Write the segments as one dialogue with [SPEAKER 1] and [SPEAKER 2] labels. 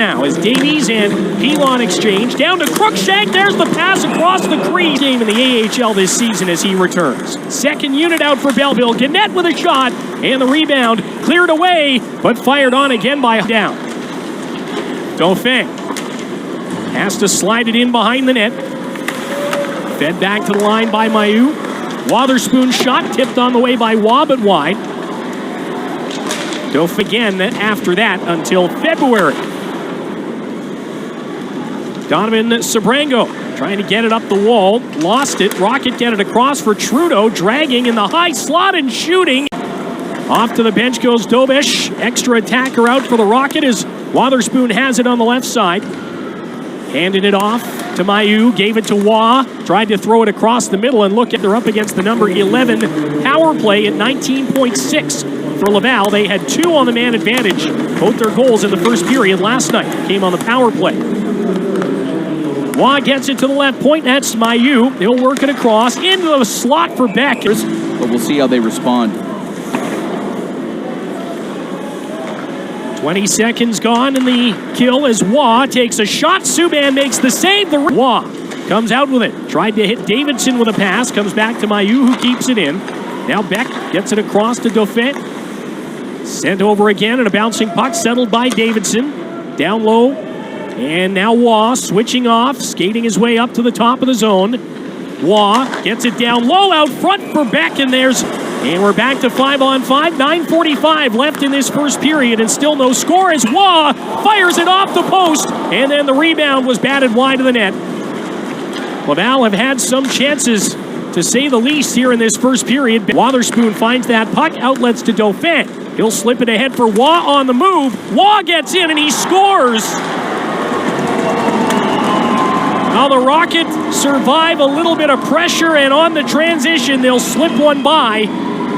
[SPEAKER 1] Now as Davies and Pilon exchange, down to Crookshank, there's the pass across the crease. Game in the AHL this season as he returns. Second unit out for Belleville. Gannett with a shot, and the rebound cleared away, but fired on again by down. Dauphin has to slide it in behind the net. Fed back to the line by Mailloux. Wotherspoon's shot tipped on the way by Waugh, but wide. Dauphin again after that until February. Donovan Sabrango trying to get it up the wall. Lost it. Rocket get it across for Trudeau. Dragging in the high slot and shooting. Off to the bench goes Dobes. Extra attacker out for the Rocket as Wotherspoon has it on the left side. Handed it off to Mailloux. Gave it to Waugh. Tried to throw it across the middle and look at they're up against the number 11 power play at 19.6 for Laval. They had 2 on the man advantage. Both their goals in the first period last night came on the power play. Waugh gets it to the left point. That's Mailloux. He'll work it across into the slot for Beck.
[SPEAKER 2] But we'll see how they respond.
[SPEAKER 1] 20 seconds gone in the kill as Waugh takes a shot. Subban makes the save. Waugh comes out with it. Tried to hit Davidson with a pass. Comes back to Mailloux, who keeps it in. Now Beck gets it across to Dauphin. Sent over again, and a bouncing puck settled by Davidson. Down low. And now Waugh switching off, skating his way up to the top of the zone. Waugh gets it down low out front for Beck, and we're back to 5-on-5. 9:45 left in this first period, and still no score as Waugh fires it off the post, and then the rebound was batted wide of the net. Laval have had some chances, to say the least, here in this first period. Wotherspoon finds that puck, outlets to Dauphin. He'll slip it ahead for Waugh on the move. Waugh gets in, and he scores. Now the Rocket survive a little bit of pressure, and on the transition, they'll slip one by.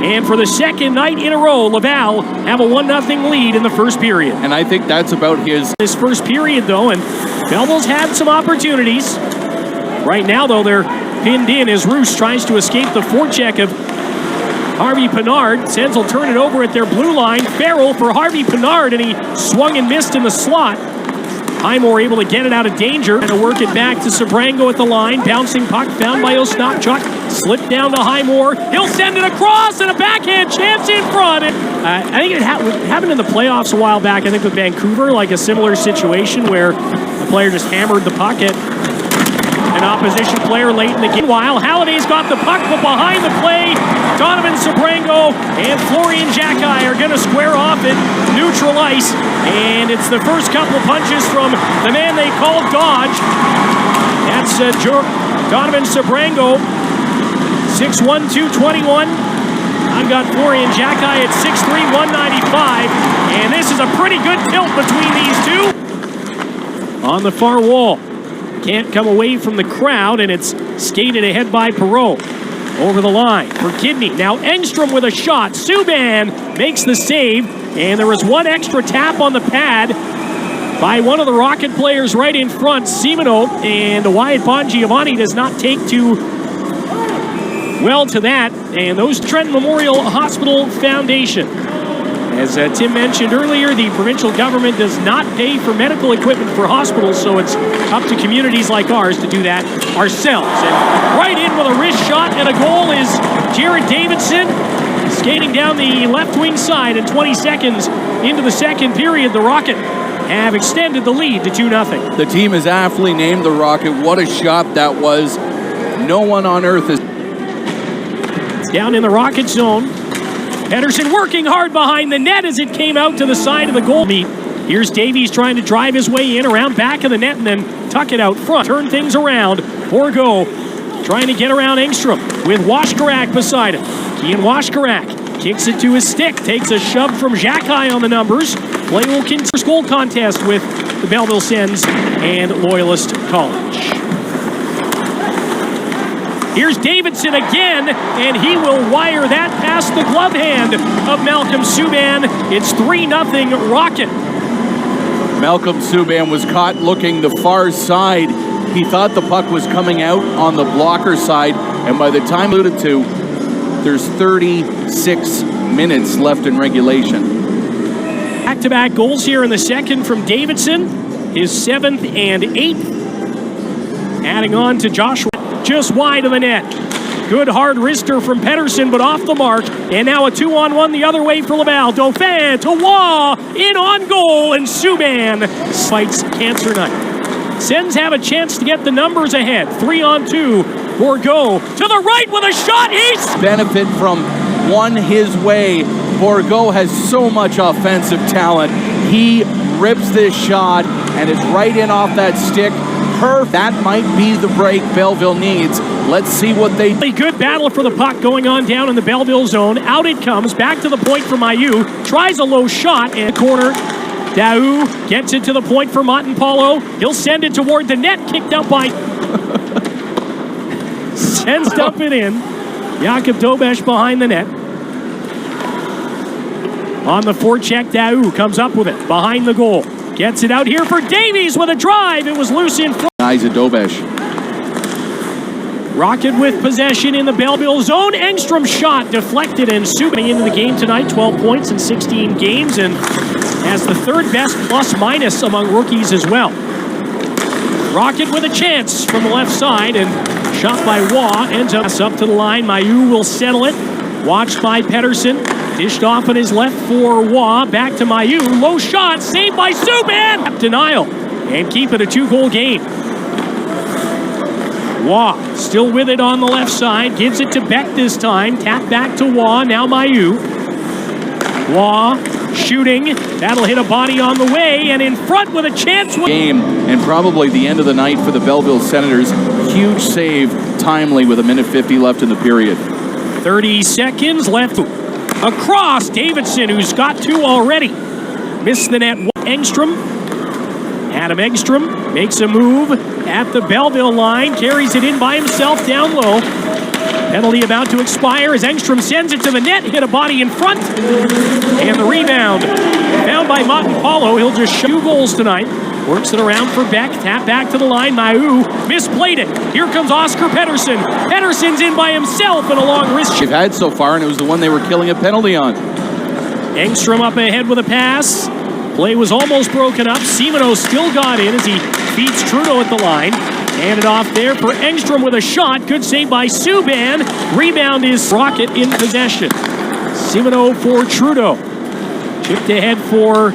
[SPEAKER 1] And for the second night in a row, Laval have a 1-0 lead in the first period.
[SPEAKER 2] And I think that's about this
[SPEAKER 1] first period, though, and Belleville's had some opportunities. Right now, though, they're pinned in as Roos tries to escape the forecheck of Harvey Pinard. Sens will turn it over at their blue line. Farrell for Harvey Pinard, and he swung and missed in the slot. Highmore able to get it out of danger and to work it back to Sabrango at the line. Bouncing puck found by Osnapchuk. Slipped down to Highmore. He'll send it across, and a backhand chance in front. I think it happened in the playoffs a while back, I think with Vancouver, like a similar situation where the player just hammered the puck at an opposition player late in the game. Meanwhile, Halliday's got the puck, but behind the play, Donovan Sabrango and Florian Xhekaj are going to square off at neutral ice. And it's the first couple of punches from the man they call Dodge. That's Donovan Sabrango, 6'1", 221. I've got Florian Xhekaj at 6'3", 195. And this is a pretty good tilt between these two. On the far wall. Can't come away from the crowd, and it's skated ahead by Perreault. Over the line for Kidney. Now Engstrom with a shot. Subban makes the save, and there was one extra tap on the pad by one of the Rocket players right in front, Simoneau, and Wyatt Bongiovanni does not take too well to that. And those Trenton Memorial Hospital Foundation. As Tim mentioned earlier, the provincial government does not pay for medical equipment for hospitals, so it's up to communities like ours to do that ourselves. And right in with a wrist shot and a goal is Jared Davidson, skating down the left wing side. And 20 seconds into the second period, the Rocket have extended the lead to 2-0.
[SPEAKER 2] The team is aptly named the Rocket. What a shot that was. No one on earth is...
[SPEAKER 1] It's down in the Rocket zone. Pedersen working hard behind the net as it came out to the side of the goal meet. Here's Davies trying to drive his way in around back of the net and then tuck it out front. Turn things around. Borgo trying to get around Engstrom with Washkarak beside him. Kian Washkarak kicks it to his stick. Takes a shove from Xhekaj on the numbers. Play will continue. Goal contest with the Belleville Sens and Loyalist College. Here's Davidson again, and he will wire that past the glove hand of Malcolm Subban. It's 3-0 Rocket.
[SPEAKER 2] Malcolm Subban was caught looking the far side. He thought the puck was coming out on the blocker side, and by the time alluded to, there's 36 minutes left in regulation.
[SPEAKER 1] Back-to-back goals here in the second from Davidson. his 7th and 8th. Adding on to Joshua, just wide of the net. Good hard wrister from Pettersson, but off the mark. And now a 2-on-1 the other way for Laval. Dauphin to Waugh, in on goal, and Subban fights Cancer Night. Sens have a chance to get the numbers ahead. 3-on-2. Bourgault to the right with a shot. He's
[SPEAKER 2] benefit from one his way. Bourgault has so much offensive talent. He rips this shot, and it's right in off that stick. That might be the break Belleville needs. Let's see what they do.
[SPEAKER 1] A good battle for the puck going on down in the Belleville zone. Out it comes, back to the point for Mailloux. Tries a low shot in the corner. Daou gets it to the point for Montempolo. He'll send it toward the net, kicked out by... Sends dump it in. Jakub Dobes behind the net. On the forecheck, Daou comes up with it behind the goal. Gets it out here for Davies with a drive. It was loose in front.
[SPEAKER 2] Eyes of Dobes.
[SPEAKER 1] Rocket with possession in the Belleville zone. Engstrom shot deflected, and Subban into the game tonight. 12 points in 16 games and has the 3rd best plus-minus among rookies as well. Rocket with a chance from the left side, and shot by Waugh ends up to the line. Mailloux will settle it. Watched by Pettersson. Dished off on his left for Waugh. Back to Mailloux. Low shot. Saved by Subban. Denial. And keep it a 2-goal game. Waugh still with it on the left side. Gives it to Beck this time. Tap back to Waugh. Now Mailloux. Waugh shooting. That'll hit a body on the way. And in front with a chance.
[SPEAKER 2] Game, and probably the end of the night for the Belleville Senators. Huge save, timely with 1:50 left in the period.
[SPEAKER 1] 30 seconds left. Across, Davidson, who's got 2 already. Missed the net. Engstrom. Adam Engstrom makes a move at the Belleville line. Carries it in by himself down low. Penalty about to expire as Engstrom sends it to the net. Hit a body in front. And the rebound. Found by Montempolo. He'll just shoot 2 goals tonight. Works it around for Beck. Tap back to the line. Mailloux misplayed it. Here comes Oscar Pettersson. Pettersson's in by himself and a long wrist.
[SPEAKER 2] They've had so far, and it was the one they were killing a penalty on.
[SPEAKER 1] Engstrom up ahead with a pass. Play was almost broken up. Simoneau still got in as he feeds Trudeau at the line. Handed off there for Engstrom with a shot. Good save by Subban. Rebound is Rocket in possession. Simoneau for Trudeau. Chipped ahead for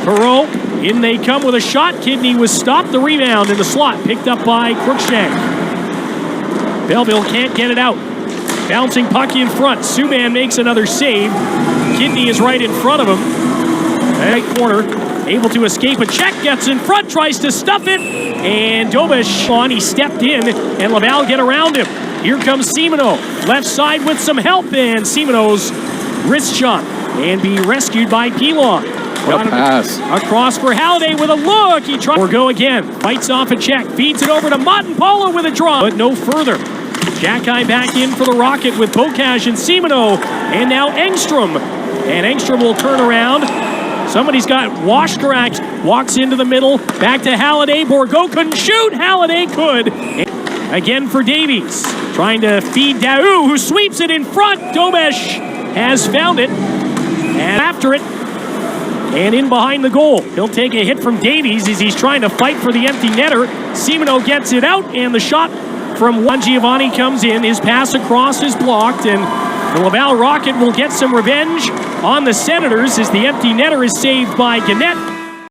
[SPEAKER 1] Perreault. In they come with a shot. Kidney was stopped. The rebound in the slot. Picked up by Cruikshank. Belleville can't get it out. Bouncing puck in front. Subban makes another save. Kidney is right in front of him. Right corner. Able to escape. A check. Gets in front. Tries to stuff it. And Dobes on. He stepped in. And Laval get around him. Here comes Simoneau. Left side with some help. And Simoneau's wrist shot. And be rescued by Pilon.
[SPEAKER 2] What a pass.
[SPEAKER 1] Across for Halliday with a look. He tries or go again. Fights off a check. Feeds it over to Montempolo with a draw. But no further. Xhekaj back in for the Rocket with Bocage and Simoneau. And now Engstrom. And Engstrom will turn around. Somebody's got Washkarak. Walks into the middle. Back to Halliday. Bourgault couldn't shoot. Halliday could. And again for Davies. Trying to feed Daou, who sweeps it in front. Dobes has found it. And after it. And in behind the goal. He'll take a hit from Davies as he's trying to fight for the empty netter. Simoneau gets it out, and the shot from Juan Giovanni comes in. His pass across is blocked, and the Laval Rocket will get some revenge on the Senators as the empty netter is saved by Gannett.